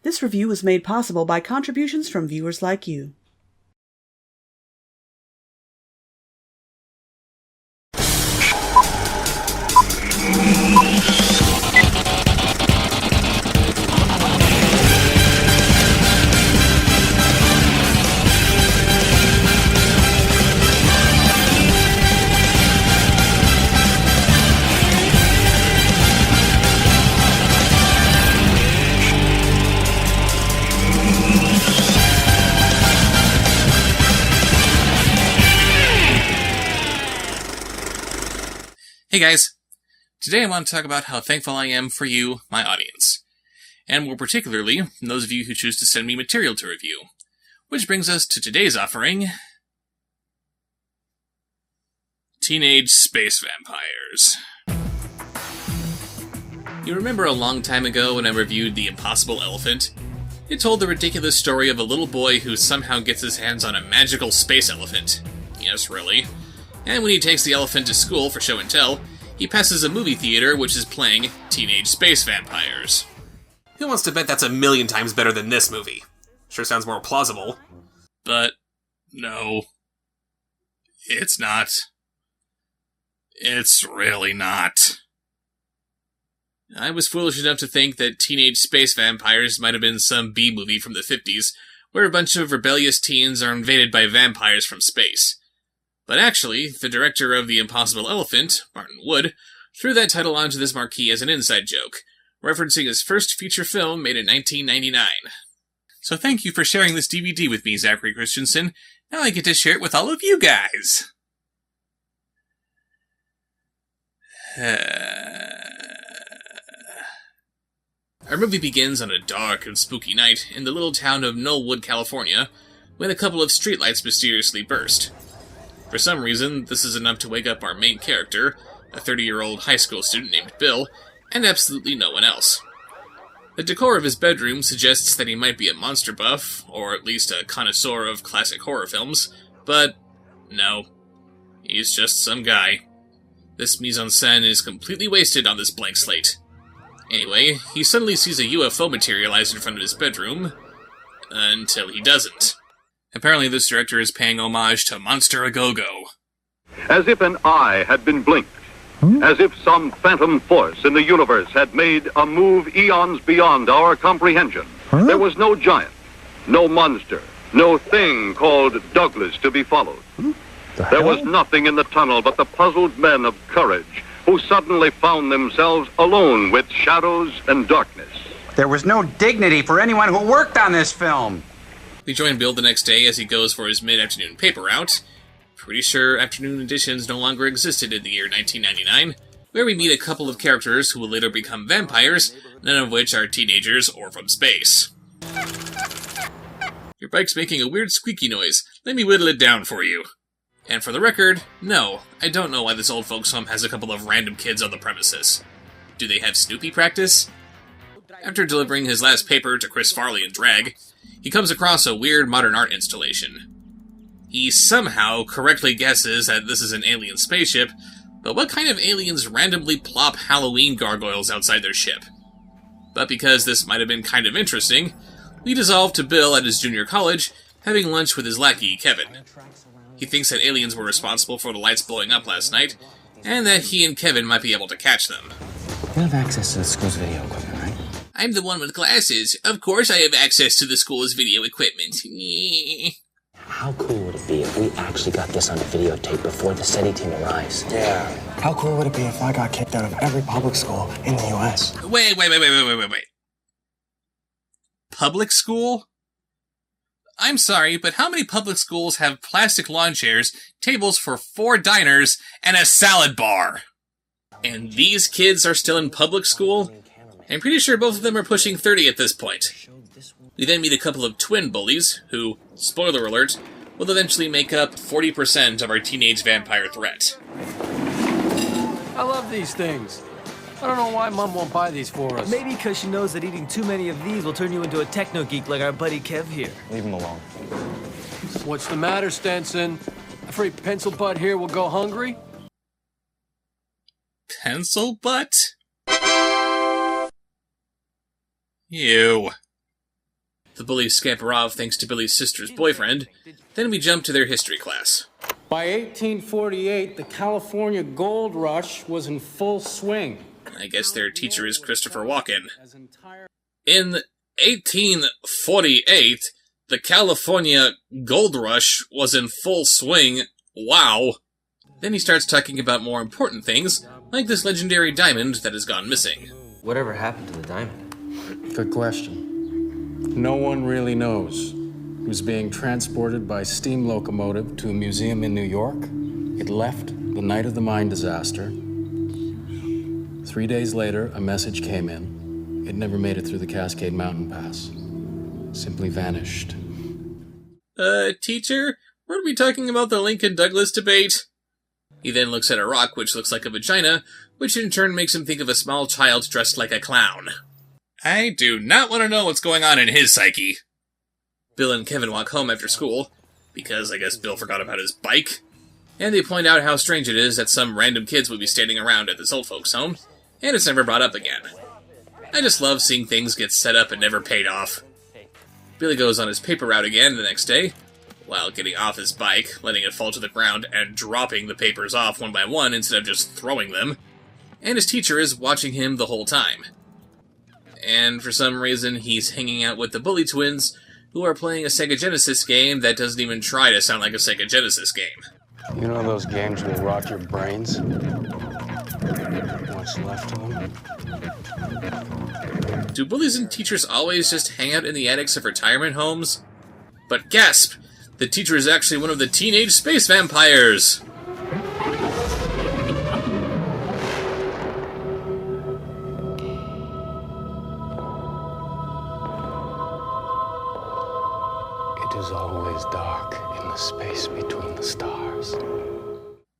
This review was made possible by contributions from viewers like you. Hey guys, today I want to talk about how thankful I am for you, my audience, and more particularly, those of you who choose to send me material to review. Which brings us to today's offering, Teenage Space Vampires. You remember a long time ago when I reviewed The Impossible Elephant? It told the ridiculous story of a little boy who somehow gets his hands on a magical space elephant. Yes, really. And when he takes the elephant to school for show and tell, he passes a movie theater which is playing Teenage Space Vampires. Who wants to bet that's 1,000,000 times better than this movie? Sure sounds more plausible. But, no. It's not. It's really not. I was foolish enough to think that Teenage Space Vampires might have been some B-movie from the 50s, where a bunch of rebellious teens are invaded by vampires from space. But actually, the director of The Impossible Elephant, Martin Wood, threw that title onto this marquee as an inside joke, referencing his first feature film made in 1999. So thank you for sharing this DVD with me, Zachary Christensen. Now I get to share it with all of you guys. Our movie begins on a dark and spooky night in the little town of Knollwood, California, when a couple of streetlights mysteriously burst. For some reason, this is enough to wake up our main character, a 30-year-old high school student named Bill, and absolutely no one else. The decor of his bedroom suggests that he might be a monster buff, or at least a connoisseur of classic horror films, but no. He's just some guy. This mise-en-scène is completely wasted on this blank slate. Anyway, he suddenly sees a UFO materialize in front of his bedroom, until he doesn't. Apparently this director is paying homage to Monster A-Go-Go. As if an eye had been blinked. As if some phantom force in the universe had made a move eons beyond our comprehension. There was no giant, no monster, no thing called Douglas to be followed. There was nothing in the tunnel but the puzzled men of courage who suddenly found themselves alone with shadows and darkness. There was no dignity for anyone who worked on this film. We join Bill the next day as he goes for his mid-afternoon paper route. Pretty sure afternoon editions no longer existed in the year 1999, where we meet a couple of characters who will later become vampires, none of which are teenagers or from space. Your bike's making a weird squeaky noise. Let me whittle it down for you. And for the record, no, I don't know why this old folks' home has a couple of random kids on the premises. Do they have Snoopy practice? After delivering his last paper to Chris Farley in drag, he comes across a weird modern art installation. He somehow correctly guesses that this is an alien spaceship, but what kind of aliens randomly plop Halloween gargoyles outside their ship? But because this might have been kind of interesting, we dissolve to Bill at his junior college, having lunch with his lackey, Kevin. He thinks that aliens were responsible for the lights blowing up last night, and that he and Kevin might be able to catch them. You have access to the school's video equipment, right? I'm the one with glasses. Of course I have access to the school's video equipment. How cool would it be if we actually got this on a videotape before the SETI team arrives? Yeah. How cool would it be if I got kicked out of every public school in the U.S.? Wait. Public school? I'm sorry, but how many public schools have plastic lawn chairs, tables for 4 diners, and a salad bar? And these kids are still in public school? I'm pretty sure both of them are pushing 30 at this point. We then meet a couple of twin bullies, who, spoiler alert, will eventually make up 40% of our teenage vampire threat. I love these things. I don't know why Mom won't buy these for us. Maybe because she knows that eating too many of these will turn you into a techno geek like our buddy Kev here. Leave him alone. What's the matter, Stenson? Afraid Pencil Butt here will go hungry? Pencil Butt? Ew. the bullies scamper off thanks to Billy's sister's boyfriend. Then we jump to their history class. By 1848, the California gold rush was in full swing. I guess their teacher is Christopher Walken. In 1848, the California gold rush was in full swing. Wow. Then he starts talking about more important things, like this legendary diamond that has gone missing. Whatever happened to the diamond? Good question. No one really knows. It was being transported by steam locomotive to a museum in New York. It left the night of the mine disaster. 3 days later, a message came in. It never made it through the Cascade Mountain Pass. Simply vanished. Teacher? Weren't we talking about the Lincoln-Douglas debate? He then looks at a rock which looks like a vagina, which in turn makes him think of a small child dressed like a clown. I do not want to know what's going on in his psyche. Bill and Kevin walk home after school, because I guess Bill forgot about his bike, and they point out how strange it is that some random kids would be standing around at this old folks' home, and it's never brought up again. I just love seeing things get set up and never paid off. Billy goes on his paper route again the next day, while getting off his bike, letting it fall to the ground, and dropping the papers off one by one instead of just throwing them, and his teacher is watching him the whole time. And for some reason, he's hanging out with the Bully twins, who are playing a Sega Genesis game that doesn't even try to sound like a Sega Genesis game. You know those games will rot your brains? What's left of them? Do bullies and teachers always just hang out in the attics of retirement homes? But gasp! The teacher is actually one of the teenage space vampires! It is always dark in the space between the stars.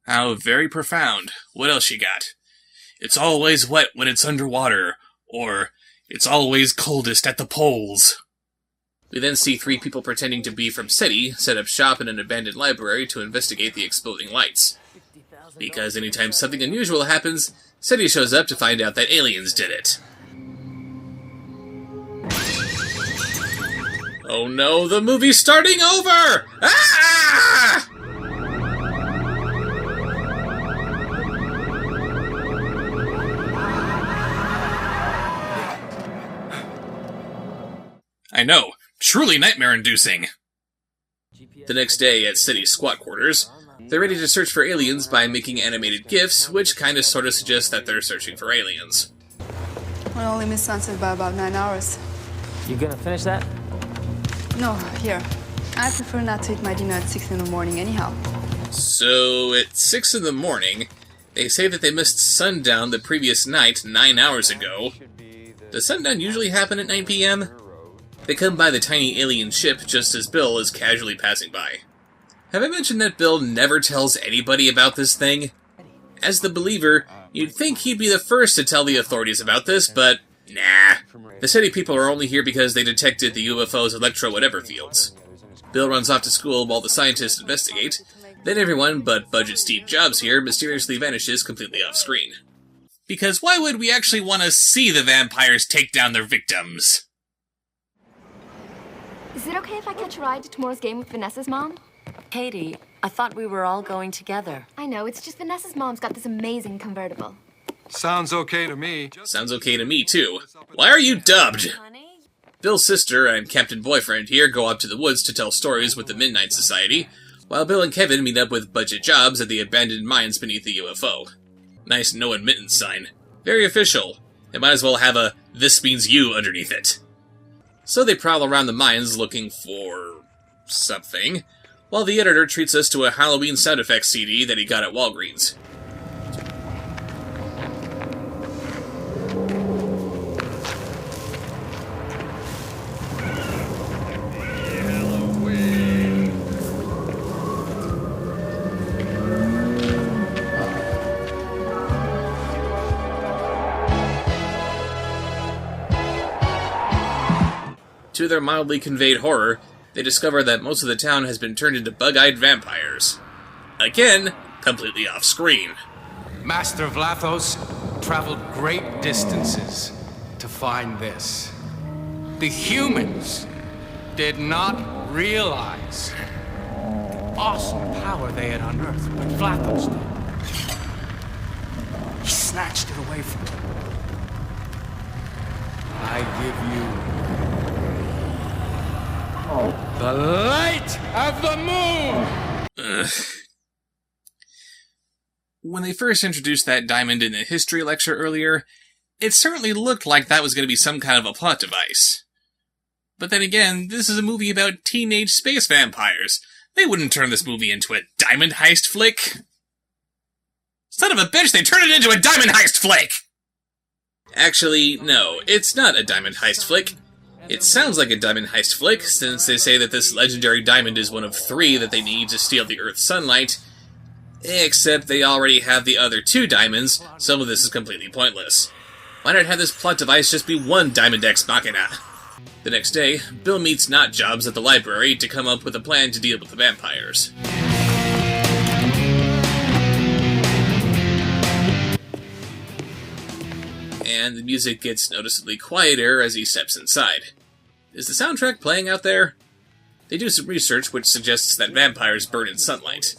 How very profound. What else you got? It's always wet when it's underwater, or it's always coldest at the poles. We then see 3 people pretending to be from SETI set up shop in an abandoned library to investigate the exploding lights. Because anytime something unusual happens, SETI shows up to find out that aliens did it. Oh no, the movie's starting over! Ah! I know, truly nightmare-inducing. The next day at City's squat quarters, they're ready to search for aliens by making animated GIFs, which kinda sorta suggests that they're searching for aliens. We only missed sunset by about 9 hours. You gonna finish that? No, here. I prefer not to eat my dinner at 6 in the morning anyhow. So, at 6 in the morning, they say that they missed sundown the previous night 9 hours ago. Does sundown usually happen at 9 p.m.? They come by the tiny alien ship just as Bill is casually passing by. Have I mentioned that Bill never tells anybody about this thing? As the believer, you'd think he'd be the first to tell the authorities about this, but nah. The SETI people are only here because they detected the UFO's electro-whatever fields. Bill runs off to school while the scientists investigate. Then everyone but Budget Steve Jobs here mysteriously vanishes completely off-screen. Because why would we actually want to see the vampires take down their victims? Is it okay if I catch a ride to tomorrow's game with Vanessa's mom? Katie, I thought we were all going together. I know, it's just Vanessa's mom's got this amazing convertible. Sounds okay to me. Sounds okay to me, too. Why are you dubbed? Bill's sister and Captain Boyfriend here go up to the woods to tell stories with the Midnight Society, while Bill and Kevin meet up with Budget Jobs at the abandoned mines beneath the UFO. Nice no admittance sign. Very official. It might as well have a "This means you" underneath it. So they prowl around the mines looking for something, while the editor treats us to a Halloween sound effects CD that he got at Walgreens. To their mildly conveyed horror, they discover that most of the town has been turned into bug-eyed vampires. Again, completely off-screen. Master Vlathos traveled great distances to find this. The humans did not realize the awesome power they had unearthed, but Vlathos did. He snatched it away from them. I give you the light of the moon! Ugh. When they first introduced that diamond in the history lecture earlier, it certainly looked like that was going to be some kind of a plot device. But then again, this is a movie about teenage space vampires. They wouldn't turn this movie into a diamond heist flick. Son of a bitch, they turned it into a diamond heist flick! Actually, no, it's not a diamond heist flick. It sounds like a diamond heist flick, since they say that this legendary diamond is one of 3 that they need to steal the Earth's sunlight. Except they already have the other 2 diamonds, so this is completely pointless. Why not have this plot device just be 1 Diamond Ex Machina? The next day, Bill meets Notjobs at the library to come up with a plan to deal with the vampires. And the music gets noticeably quieter as he steps inside. Is the soundtrack playing out there? They do some research which suggests that vampires burn in sunlight.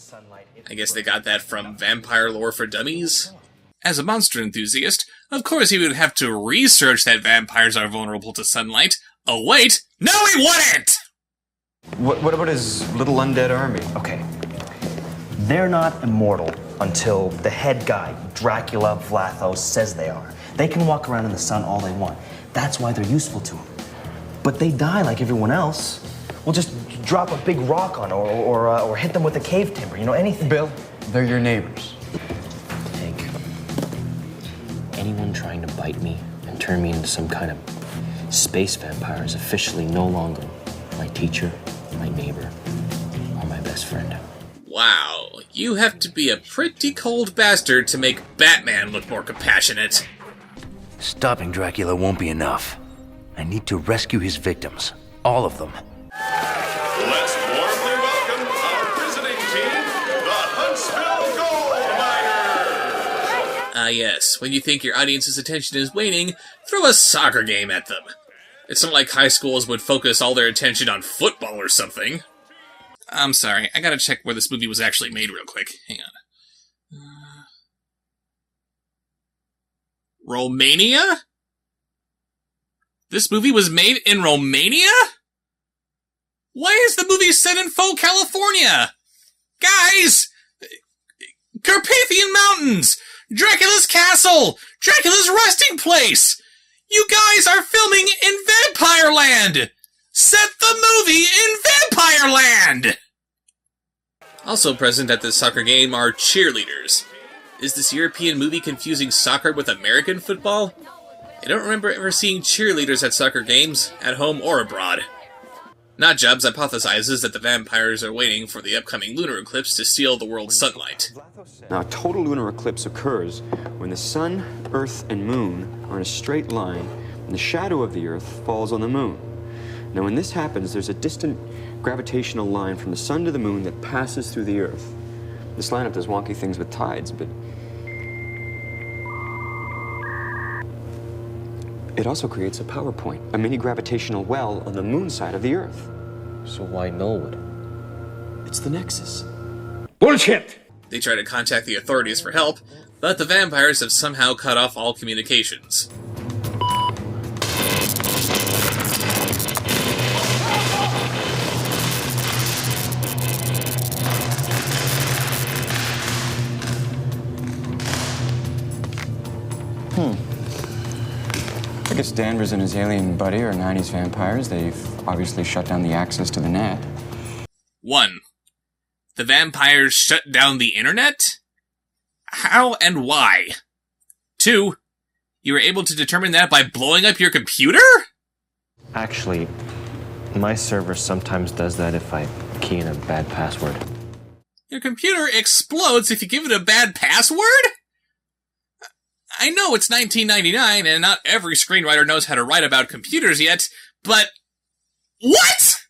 I guess they got that from Vampire Lore for Dummies? As a monster enthusiast, of course he would have to research that vampires are vulnerable to sunlight. Oh wait! No, he wouldn't! What about his little undead army? Okay. They're not immortal until the head guy, Dracula Vlathos, says they are. They can walk around in the sun all they want. That's why they're useful to him. But they die like everyone else. We'll just drop a big rock on or hit them with a cave timber, you know, anything. Bill, they're your neighbors. Hank, anyone trying to bite me and turn me into some kind of space vampire is officially no longer my teacher, my neighbor, or my best friend. Wow, you have to be a pretty cold bastard to make Batman look more compassionate. Stopping Dracula won't be enough. I need to rescue his victims. All of them. Let's warmly welcome our visiting team, the Huntsville Gold Miners! Yes, when you think your audience's attention is waning, throw a soccer game at them. It's not like high schools would focus all their attention on football or something. I'm sorry, I gotta check where this movie was actually made real quick. Hang on. Romania? This movie was made in Romania? Why is the movie set in faux California? Guys! Carpathian Mountains! Dracula's Castle! Dracula's Resting Place! You guys are filming in Vampire Land! Set the movie in Vampire Land! Also present at this soccer game are cheerleaders. Is this European movie confusing soccer with American football? I don't remember ever seeing cheerleaders at soccer games, at home or abroad. Notjobs hypothesizes that the vampires are waiting for the upcoming lunar eclipse to steal the world's sunlight. Now, a total lunar eclipse occurs when the sun, earth, and moon are in a straight line, and the shadow of the earth falls on the moon. Now, when this happens, there's a distant gravitational line from the sun to the moon that passes through the earth. This lineup does wonky things with tides, but it also creates a power point, a mini gravitational well on the moon side of the earth. So why Knollwood? It's the Nexus. Bullshit! They try to contact the authorities for help, but the vampires have somehow cut off all communications. I guess Danvers and his alien buddy are 90s vampires. They've obviously shut down the access to the net. 1. The vampires shut down the internet? How and why? 2. You were able to determine that by blowing up your computer? Actually, my server sometimes does that if I key in a bad password. Your computer explodes if you give it a bad password? I know it's 1999 and not every screenwriter knows how to write about computers yet, but... What?!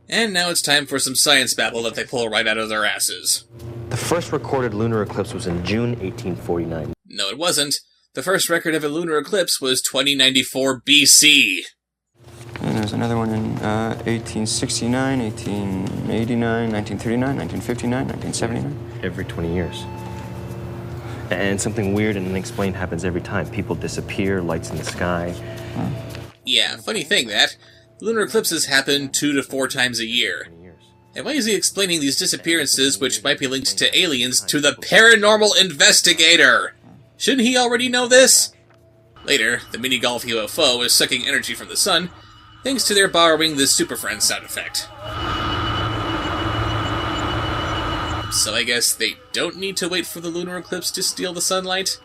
And now it's time for some science babble that they pull right out of their asses. The first recorded lunar eclipse was in June 1849. No, it wasn't. The first record of a lunar eclipse was 2094 BC. And there's another one in 1869, 1889, 1939, 1959, 1979. Every 20 years. And something weird and unexplained happens every time. People disappear, lights in the sky. Yeah, funny thing that. Lunar eclipses happen 2 to 4 times a year. And why is he explaining these disappearances, which might be linked to aliens, to the paranormal investigator? Shouldn't he already know this? Later, the mini-golf UFO is sucking energy from the sun, thanks to their borrowing the Super Friends sound effect. So I guess they don't need to wait for the lunar eclipse to steal the sunlight?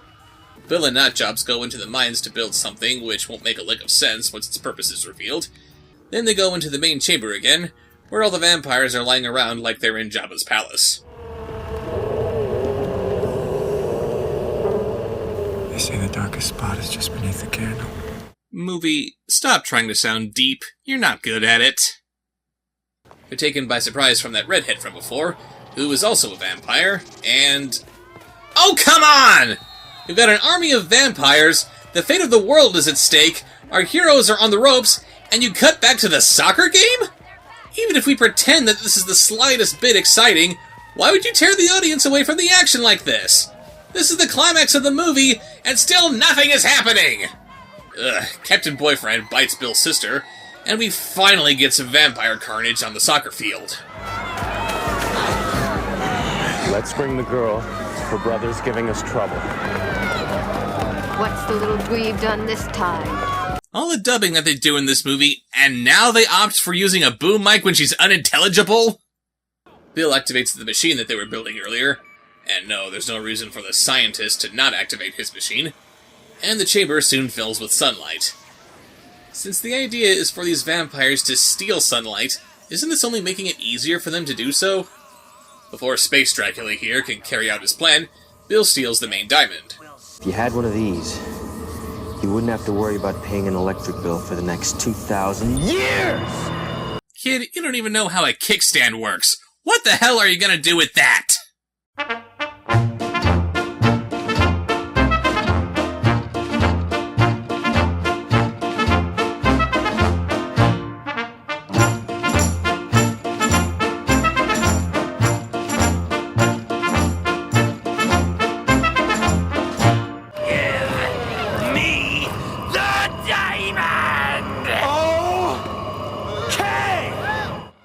Bill and Notjobs go into the mines to build something which won't make a lick of sense once its purpose is revealed. Then they go into the main chamber again, where all the vampires are lying around like they're in Jabba's palace. They say the darkest spot is just beneath the candle. Movie, stop trying to sound deep. You're not good at it. They're taken by surprise from that redhead from before, who is also a vampire, and... Oh, come on! We've got an army of vampires, the fate of the world is at stake, our heroes are on the ropes, and you cut back to the soccer game? Even if we pretend that this is the slightest bit exciting, why would you tear the audience away from the action like this? This is the climax of the movie, and still nothing is happening! Ugh, Captain Boyfriend bites Bill's sister, and we finally get some vampire carnage on the soccer field. Let's bring the girl. Her brother's giving us trouble. What's the little dweeb done this time? All the dubbing that they do in this movie, and now they opt for using a boom mic when she's unintelligible? Bill activates the machine that they were building earlier, and no, there's no reason for the scientist to not activate his machine, and the chamber soon fills with sunlight. Since the idea is for these vampires to steal sunlight, isn't this only making it easier for them to do so? Before Space Dracula here can carry out his plan, Bill steals the main diamond. If you had one of these, you wouldn't have to worry about paying an electric bill for the next 2,000 years! Kid, you don't even know how a kickstand works. What the hell are you gonna do with that?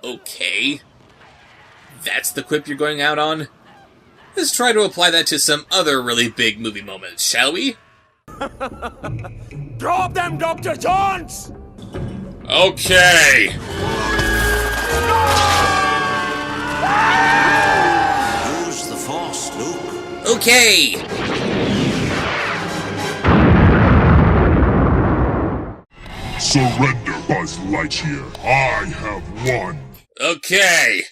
Okay. That's the quip you're going out on? Let's try to apply that to some other really big movie moments, shall we? Drop them, Dr. Jones! Okay! Use the Force, Luke. Okay! Surrender, Buzz Lightyear. I have won. Okay!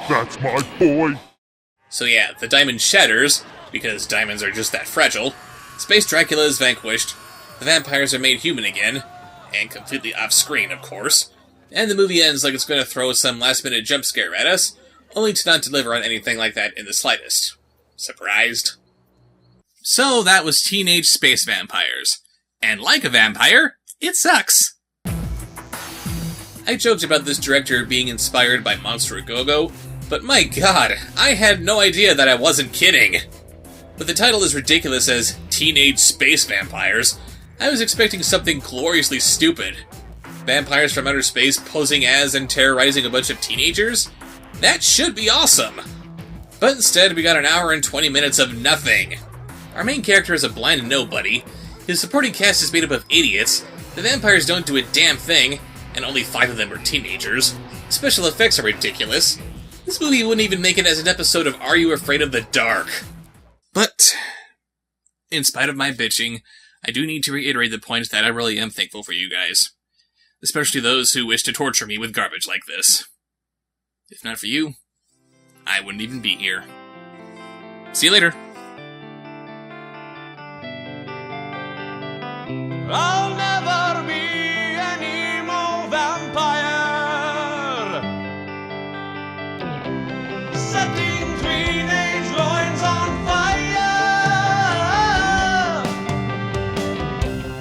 That's my boy. So yeah, the diamond shatters, because diamonds are just that fragile. Space Dracula is vanquished, the vampires are made human again, and completely off-screen, of course, and the movie ends like it's going to throw some last-minute jump scare at us, only to not deliver on anything like that in the slightest. Surprised? So that was Teenage Space Vampires. And like a vampire, it sucks! I joked about this director being inspired by Monster Go-Go, but my god, I had no idea that I wasn't kidding! With the title as ridiculous as Teenage Space Vampires, I was expecting something gloriously stupid. Vampires from outer space posing as and terrorizing a bunch of teenagers? That should be awesome! But instead, we got an hour and 20 minutes of nothing. Our main character is a blind nobody, his supporting cast is made up of idiots, the vampires don't do a damn thing, and only 5 of them are teenagers. Special effects are ridiculous. This movie wouldn't even make it as an episode of Are You Afraid of the Dark? But, in spite of my bitching, I do need to reiterate the point that I really am thankful for you guys. Especially those who wish to torture me with garbage like this. If not for you, I wouldn't even be here. See you later. I'll never be an emo vampire, setting teenage loins on fire.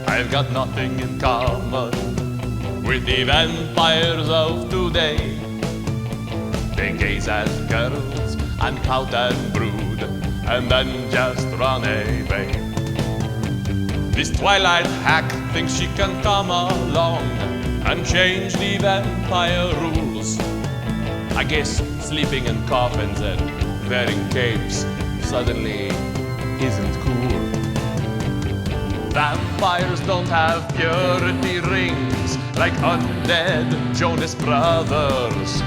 I've got nothing in common with the vampires of today. They gaze at girls and pout and brood, and then just run away. This Twilight hack thinks she can come along and change the vampire rules. I guess sleeping in coffins and wearing capes suddenly isn't cool. Vampires don't have purity rings like undead Jonas Brothers.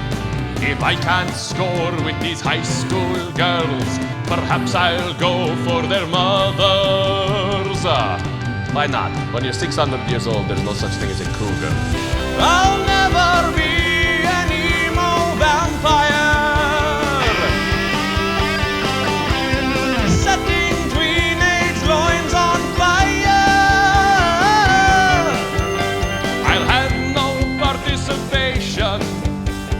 If I can't score with these high school girls, perhaps I'll go for their mothers. Why not? When you're 600 years old, there's no such thing as a cougar. I'll never be an emo vampire, setting teenage loins on fire. I'll have no participation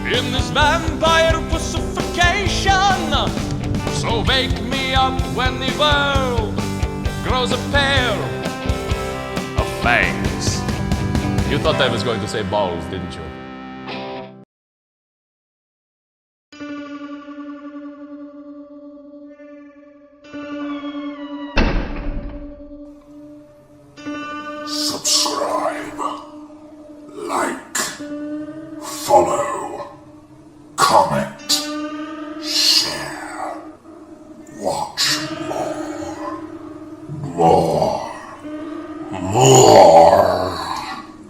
in this vampire pussification. So wake me up when the world grows a pair of fangs. You thought I was going to say balls, didn't you? Subscribe, like, follow, comment.